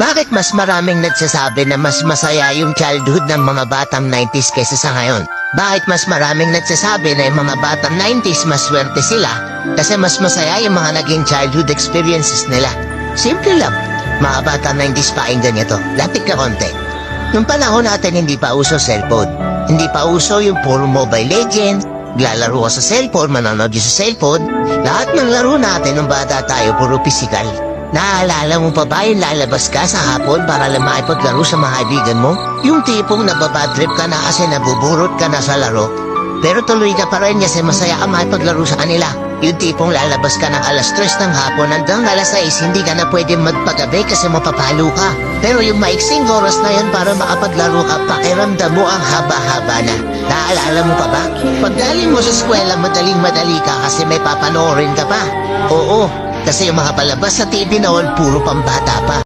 Bakit mas maraming nagsasabi na mas masaya yung childhood ng mga batang 90s kaysa sa ngayon? Bakit mas maraming nagsasabi na yung mga batang 90s mas swerte sila kasi mas masaya yung mga naging childhood experiences nila? Simple lang. Mga batang 90s pakinggan nyo to. Lapit ka konti. Nung panahon natin hindi pa uso cellphone. Hindi pa uso yung puro Mobile Legends. Lalaro ka sa cellphone, manonood sa cellphone. Lahat ng laro natin nung bata tayo puro physical. Naalala mo pa ba yung lalabas ka sa hapon para lang makipaglaro sa mga kaibigan mo? Yung tipong nababadtrip ka na kasi nabuburot ka na sa laro. Pero tuloy ka pa rin kasi masaya ka makipaglaro sa kanila. Yung tipong lalabas ka ng alas 3 ng hapon hanggang alas 6 hindi ka na pwede magpagabi kasi mapapalo ka. Pero yung maiksing oras na yun para makapaglaro ka, pakiramdam mo ang haba-haba na. Naalala mo pa ba? Pag galing mo sa eskwela, madaling-madali ka kasi may papanoorin ka pa. Oo. Kasi yung mga palabas sa TV noon, puro pambata pa.